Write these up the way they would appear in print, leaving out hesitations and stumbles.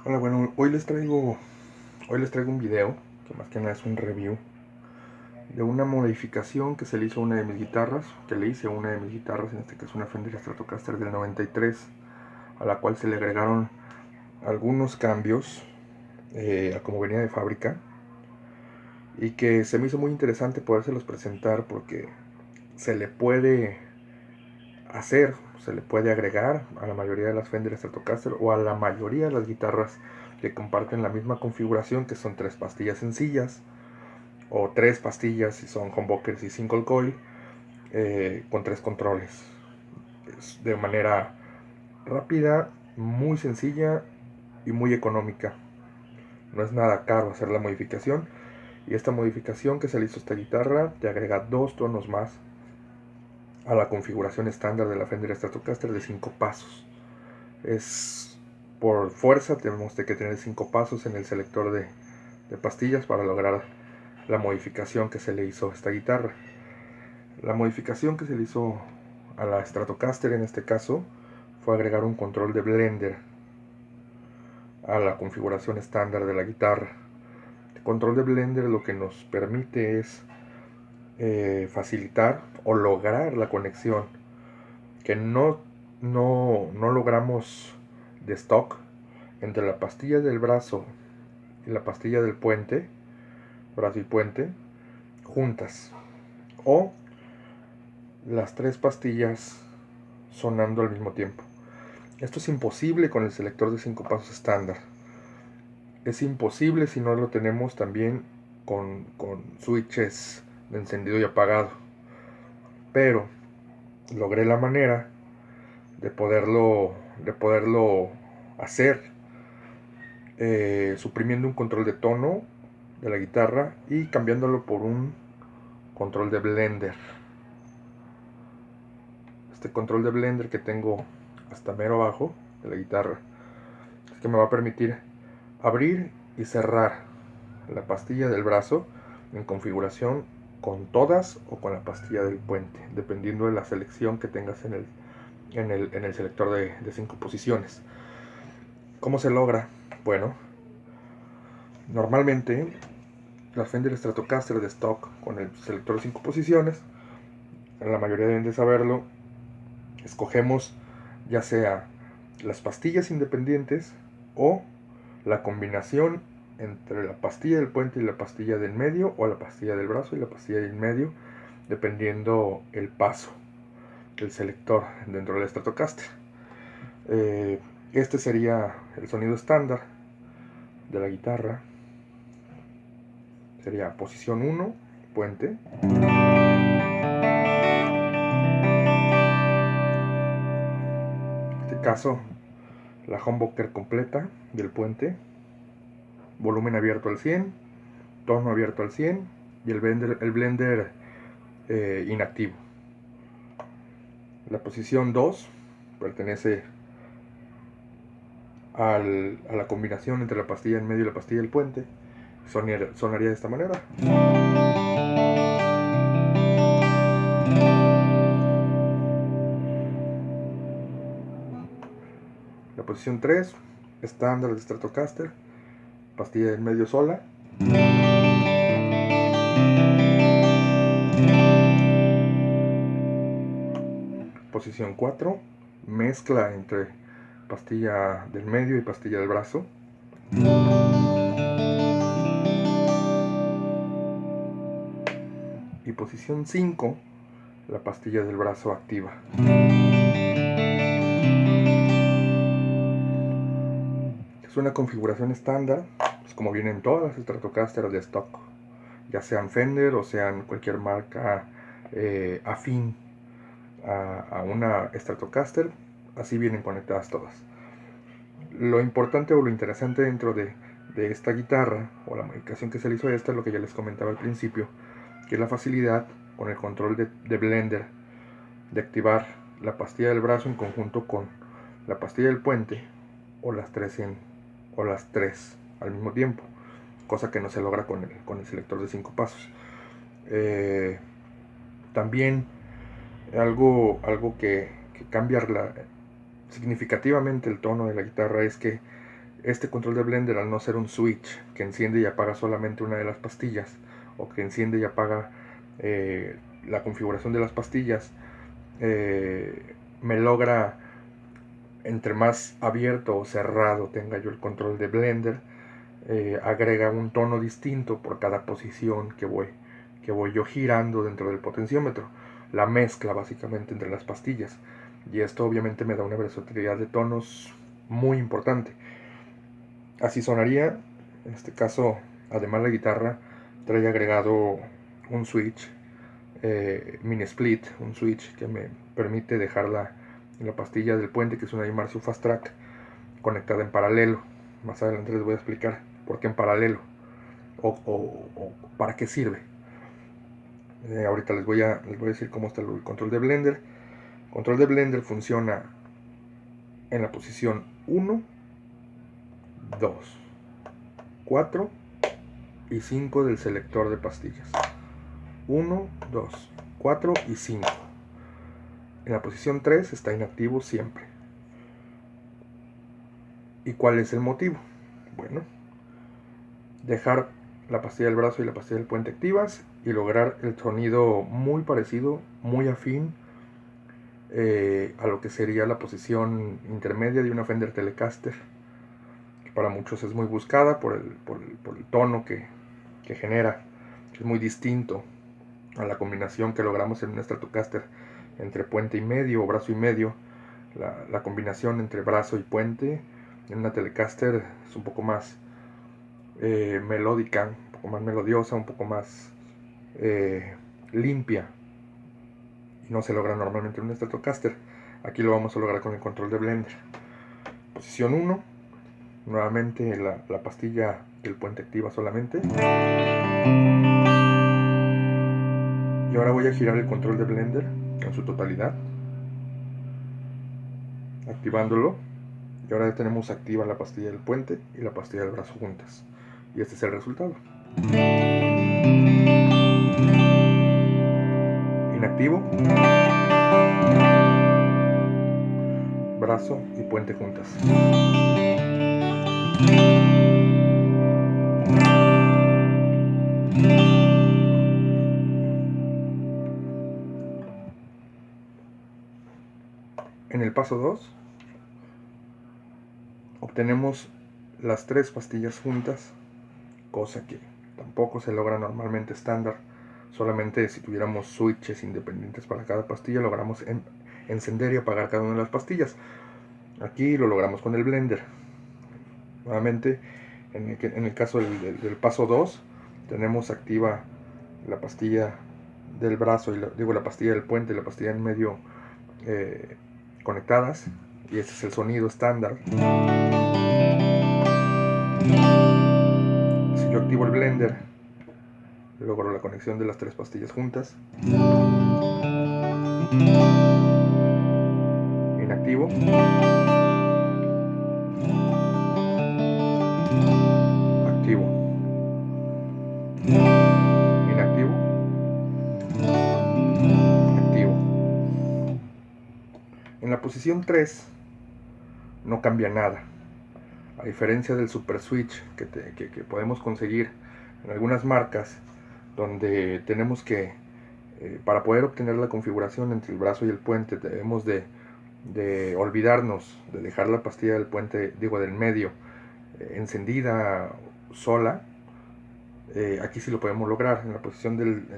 Hola, bueno, hoy les traigo un video, que más que nada es un review, de una modificación que se le hizo a una de mis guitarras, en este caso una Fender Stratocaster del 93, a la cual se le agregaron algunos cambios a como venía de fábrica, y que se me hizo muy interesante podérselos presentar porque se le puede hacer, se le puede agregar a la mayoría de las Fender Stratocaster o a la mayoría de las guitarras que comparten la misma configuración, que son tres pastillas sencillas o tres pastillas si son humbuckers y single coil, con tres controles. Es de manera rápida, muy sencilla y muy económica. No es nada caro hacer la modificación, y esta modificación que se le hizo a esta guitarra te agrega dos tonos más a la configuración estándar de la Fender Stratocaster de 5 pasos. Es por fuerza, tenemos que tener 5 pasos en el selector de pastillas para lograr la modificación que se le hizo a esta guitarra. La modificación que se le hizo a la Stratocaster en este caso fue agregar un control de blender a la configuración estándar de la guitarra. El control de blender lo que nos permite es facilitar o lograr la conexión que no logramos de stock entre la pastilla del brazo y la pastilla del puente, brazo y puente, juntas, o las tres pastillas sonando al mismo tiempo. Esto es imposible con el selector de 5 pasos estándar. Es imposible si no lo tenemos también con switches de encendido y apagado. Pero logré la manera de poderlo hacer, suprimiendo un control de tono de la guitarra y cambiándolo por un control de blender. Este control de blender que tengo hasta mero abajo de la guitarra es que me va a permitir abrir y cerrar la pastilla del brazo en configuración con todas o con la pastilla del puente, dependiendo de la selección que tengas en el selector de 5 posiciones. ¿Cómo se logra? Bueno, normalmente las Fender Stratocaster de stock con el selector de 5 posiciones, la mayoría deben de saberlo, escogemos ya sea las pastillas independientes o la combinación entre la pastilla del puente y la pastilla del medio, o la pastilla del brazo y la pastilla del medio, dependiendo el paso del selector dentro del Stratocaster. Este sería el sonido estándar de la guitarra. Sería posición 1, puente. En este caso, la humbucker completa del puente. Volumen abierto al 100, tono abierto al 100 y el blender inactivo. La posición 2 pertenece a la combinación entre la pastilla en medio y la pastilla del puente. Sonaría de esta manera. La posición 3, estándar de Stratocaster, pastilla en medio sola. Posición 4, mezcla entre pastilla del medio y pastilla del brazo. Y posición 5, la pastilla del brazo activa. Es una configuración estándar, pues como vienen todas las Stratocaster de stock, ya sean Fender o sean cualquier marca afín a una Stratocaster, así vienen conectadas todas. Lo importante o lo interesante dentro de esta guitarra, o la modificación que se le hizo a esta, es lo que ya les comentaba al principio, que es la facilidad con el control de blender de activar la pastilla del brazo en conjunto con la pastilla del puente, o las tres al mismo tiempo, cosa que no se logra con el selector de 5 pasos. También algo que cambia significativamente el tono de la guitarra es que Este control de blender, al no ser un switch que enciende y apaga solamente una de las pastillas, o que enciende y apaga la configuración de las pastillas, me logra, entre más abierto o cerrado tenga yo el control de blender, agrega un tono distinto por cada posición que voy yo girando dentro del potenciómetro, la mezcla básicamente entre las pastillas, y esto obviamente me da una versatilidad de tonos muy importante. Así sonaría. En este caso, además la guitarra trae agregado un switch mini split, un switch que me permite dejar la pastilla del puente, que es una Marshall Fast Track, conectada en paralelo. Más adelante les voy a explicar por qué en paralelo o para qué sirve. Ahorita les voy a decir cómo está el control de blender. El control de blender funciona en la posición 1, 2, 4 y 5 del selector de pastillas. 1, 2, 4 y 5. En la posición 3 está inactivo siempre. ¿Y cuál es el motivo? Bueno, dejar la pastilla del brazo y la pastilla del puente activas y lograr el sonido muy parecido, muy afín a lo que sería la posición intermedia de una Fender Telecaster, que para muchos es muy buscada por el tono que genera, que es muy distinto a la combinación que logramos en una Stratocaster entre puente y medio o brazo y medio. La combinación entre brazo y puente en una Telecaster es un poco más melódica, un poco más melodiosa, un poco más limpia, y no se logra normalmente en un Stratocaster. Aquí lo vamos a lograr con el control de blender. Posición 1, nuevamente la pastilla del puente activa solamente, y ahora voy a girar el control de blender en su totalidad, activándolo, y ahora ya tenemos activa la pastilla del puente y la pastilla del brazo juntas, y este es el resultado. Inactivo, brazo y puente juntas. En el paso 2 obtenemos las 3 pastillas juntas, cosa que tampoco se logra normalmente estándar. Solamente si tuviéramos switches independientes para cada pastilla logramos encender y apagar cada una de las pastillas. Aquí lo logramos con el blender. Nuevamente, en el caso del paso 2, tenemos activa la pastilla del brazo, la pastilla del puente y la pastilla en medio conectadas, y este es el sonido estándar. Si yo activo el blender, logro la conexión de las 3 pastillas juntas. Inactivo. Activo. Inactivo. Activo. En la posición 3 no cambia nada, a diferencia del super switch que podemos conseguir en algunas marcas, donde tenemos que para poder obtener la configuración entre el brazo y el puente debemos de olvidarnos de dejar la pastilla del puente, del medio, encendida sola. Aquí sí lo podemos lograr. En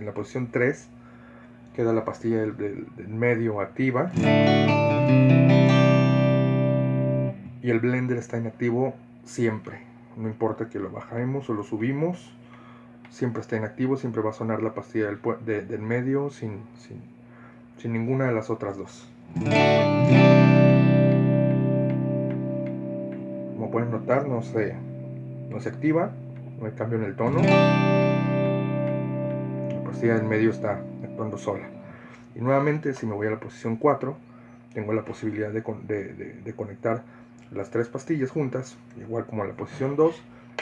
la posición 3 queda la pastilla del medio activa y el blender está inactivo siempre, no importa que lo bajemos o lo subimos, siempre está inactivo, siempre va a sonar la pastilla del medio sin ninguna de las otras dos. Como pueden notar, no se activa, no hay cambio en el tono, la pastilla del medio está actuando sola. Y nuevamente, si me voy a la posición 4, tengo la posibilidad de conectar las 3 pastillas juntas, igual como a la posición 2.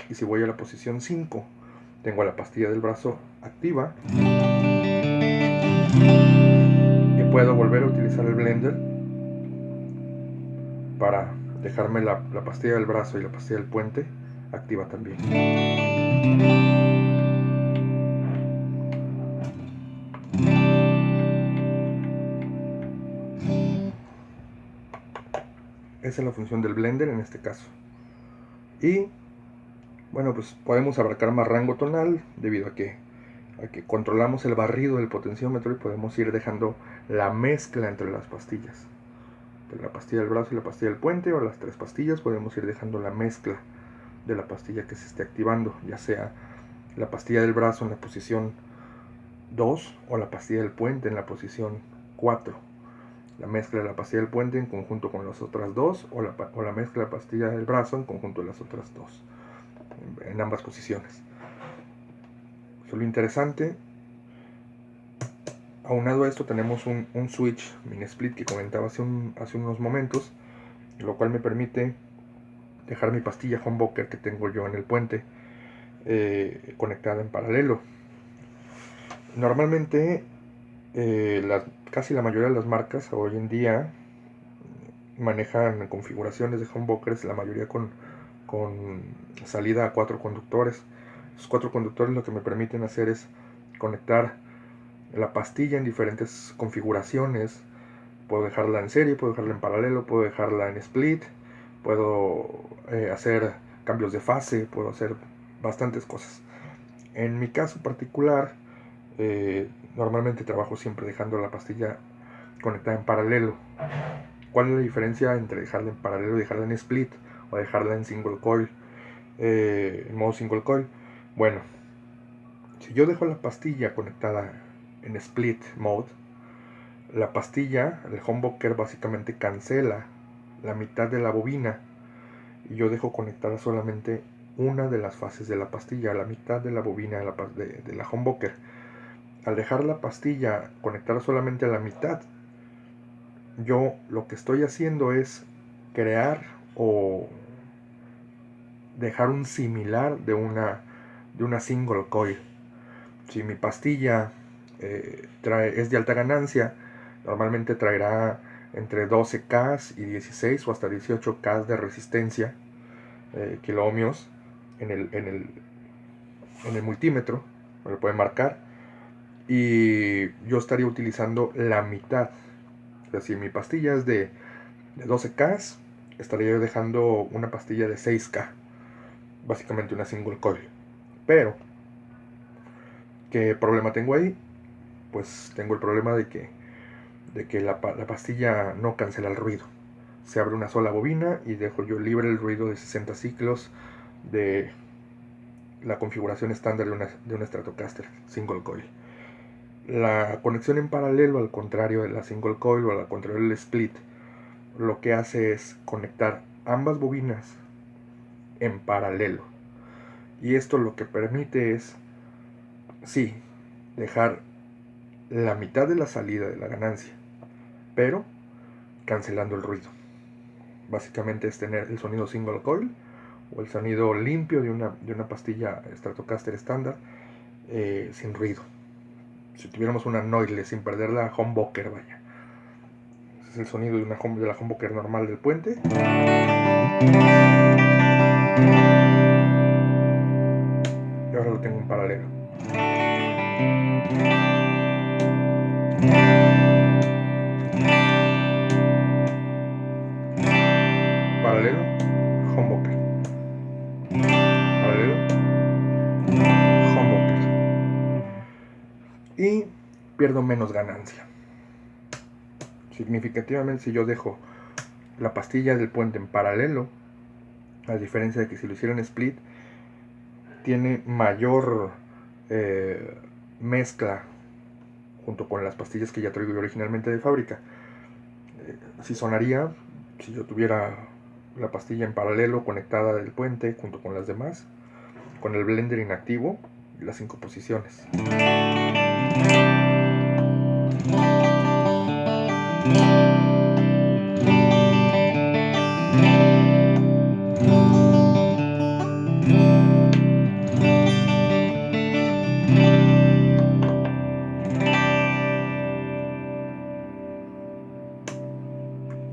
Y si voy a la posición 5, tengo la pastilla del brazo activa y puedo volver a utilizar el blender para dejarme la pastilla del brazo y la pastilla del puente activa también. Esa es la función del blender en este caso. Y bueno, pues podemos abarcar más rango tonal debido a que controlamos el barrido del potenciómetro y podemos ir dejando la mezcla entre las pastillas. Entre la pastilla del brazo y la pastilla del puente, o las 3 pastillas, podemos ir dejando la mezcla de la pastilla que se esté activando, ya sea la pastilla del brazo en la posición 2 o la pastilla del puente en la posición 4. La mezcla de la pastilla del puente en conjunto con las otras 2, o la mezcla de la pastilla del brazo en conjunto de las otras 2, en ambas posiciones. Eso es lo interesante. Aunado a esto tenemos un switch mini split que comentaba hace unos momentos, lo cual me permite dejar mi pastilla humbucker que tengo yo en el puente conectada en paralelo. Normalmente casi la mayoría de las marcas hoy en día manejan configuraciones de humbuckers, la mayoría con salida a 4 conductores. Los 4 conductores lo que me permiten hacer es conectar la pastilla en diferentes configuraciones. Puedo dejarla en serie, puedo dejarla en paralelo, puedo dejarla en split, puedo hacer cambios de fase, puedo hacer bastantes cosas. En mi caso particular, normalmente trabajo siempre dejando la pastilla conectada en paralelo. ¿Cuál es la diferencia entre dejarla en paralelo y dejarla en split o dejarla en single coil, en modo single coil? Bueno, si yo dejo la pastilla conectada en split mode, la pastilla, el humbucker básicamente cancela la mitad de la bobina y yo dejo conectada solamente una de las fases de la pastilla, la mitad de la bobina de la humbucker. Al dejar la pastilla conectada solamente a la mitad, yo lo que estoy haciendo es crear o dejar un similar de una single coil. Si mi pastilla es de alta ganancia, normalmente traerá entre 12K y 16 o hasta 18K de resistencia, kiloohmios, en el multímetro, me lo pueden marcar, y yo estaría utilizando la mitad. O sea, si mi pastilla es de 12K, estaría yo dejando una pastilla de 6K, básicamente una single coil. Pero, ¿qué problema tengo ahí? Pues tengo el problema de que la pastilla no cancela el ruido. Se abre una sola bobina y dejo yo libre el ruido de 60 ciclos de la configuración estándar de una Stratocaster single coil. La conexión en paralelo, al contrario de la single coil o al contrario del split, lo que hace es conectar ambas bobinas en paralelo. Y esto lo que permite es, sí, dejar la mitad de la salida de la ganancia, pero cancelando el ruido. Básicamente es tener el sonido single coil o el sonido limpio de una pastilla Stratocaster estándar sin ruido. Si tuviéramos una noiseless sin perder la humbucker, vaya. Ese es el sonido de la humbucker normal del puente. Y ahora lo tengo en paralelo. Paralelo, humbucker. Paralelo, humbucker. Y pierdo menos ganancia. Significativamente, si yo dejo la pastilla del puente en paralelo, a diferencia de que si lo hiciera en split, tiene mayor mezcla junto con las pastillas que ya traigo yo originalmente de fábrica. Si sonaría, si yo tuviera la pastilla en paralelo conectada del puente junto con las demás, con el blender inactivo y las 5 posiciones. Y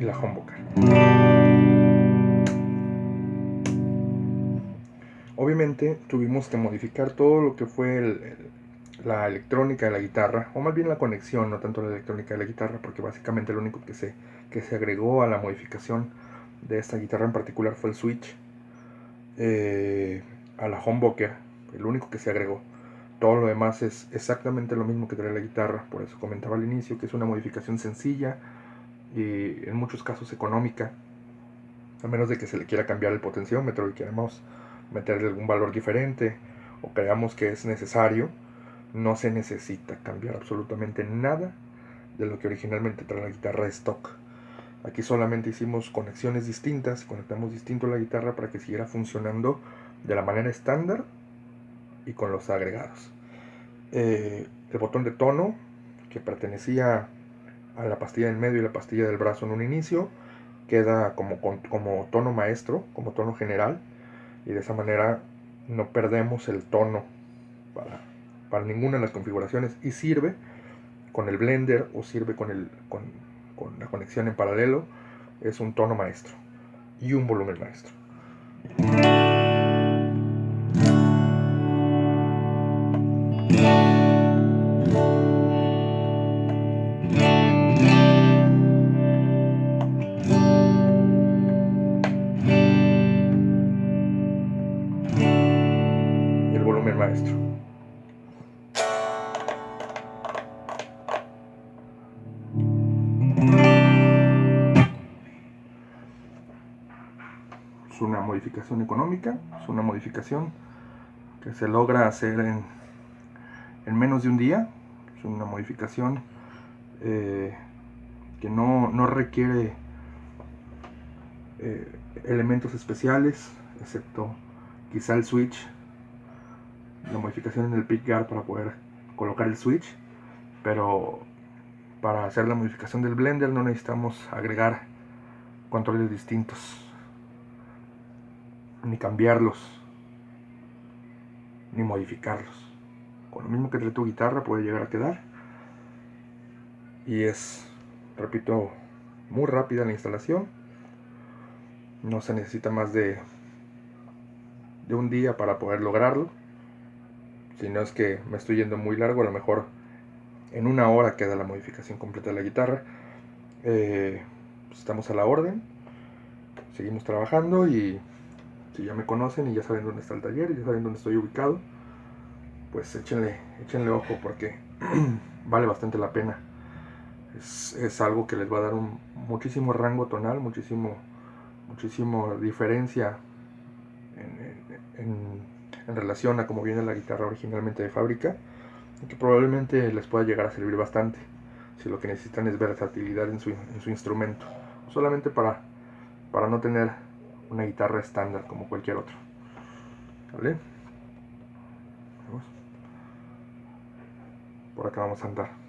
la humbucker. obviamente tuvimos que modificar todo lo que fue la electrónica de la guitarra, o más bien la conexión, no tanto la electrónica de la guitarra, porque básicamente lo único que se agregó a la modificación de esta guitarra en particular fue el switch, a la humbucker, el único que se agregó. Todo lo demás es exactamente lo mismo que trae la guitarra, por eso comentaba al inicio que es una modificación sencilla y en muchos casos económica, a menos de que se le quiera cambiar el potenciómetro y queramos meterle algún valor diferente o creamos que es necesario. No se necesita cambiar absolutamente nada de lo que originalmente trae la guitarra stock. Aquí solamente hicimos conexiones distintas, conectamos distinto la guitarra para que siguiera funcionando de la manera estándar y con los agregados. El botón de tono, que pertenecía a la pastilla del medio y la pastilla del brazo en un inicio, queda como tono maestro, como tono general, y de esa manera no perdemos el tono para ninguna de las configuraciones, y sirve con el blender o sirve con la conexión en paralelo. Es un tono maestro y un volumen maestro. El volumen maestro. Es una modificación económica, es una modificación que se logra hacer en menos de un día. Es una modificación que no requiere elementos especiales, excepto quizá el switch, la modificación en el pickguard para poder colocar el switch, pero para hacer la modificación del blender no necesitamos agregar controles distintos, ni cambiarlos, ni modificarlos. Con lo mismo que trae tu guitarra puede llegar a quedar, y es, repito, muy rápida la instalación. No se necesita más de un día para poder lograrlo. Si no es que me estoy yendo muy largo, a lo mejor en una hora queda la modificación completa de la guitarra. Pues estamos a la orden, seguimos trabajando, y si ya me conocen y ya saben dónde está el taller y ya saben dónde estoy ubicado, pues échenle ojo, porque vale bastante la pena. Es algo que les va a dar muchísimo rango tonal, muchísimo diferencia en relación a cómo viene la guitarra originalmente de fábrica, y que probablemente les pueda llegar a servir bastante si lo que necesitan es versatilidad en su instrumento, solamente para no tener una guitarra estándar como cualquier otro. ¿Vale? Por acá vamos a andar.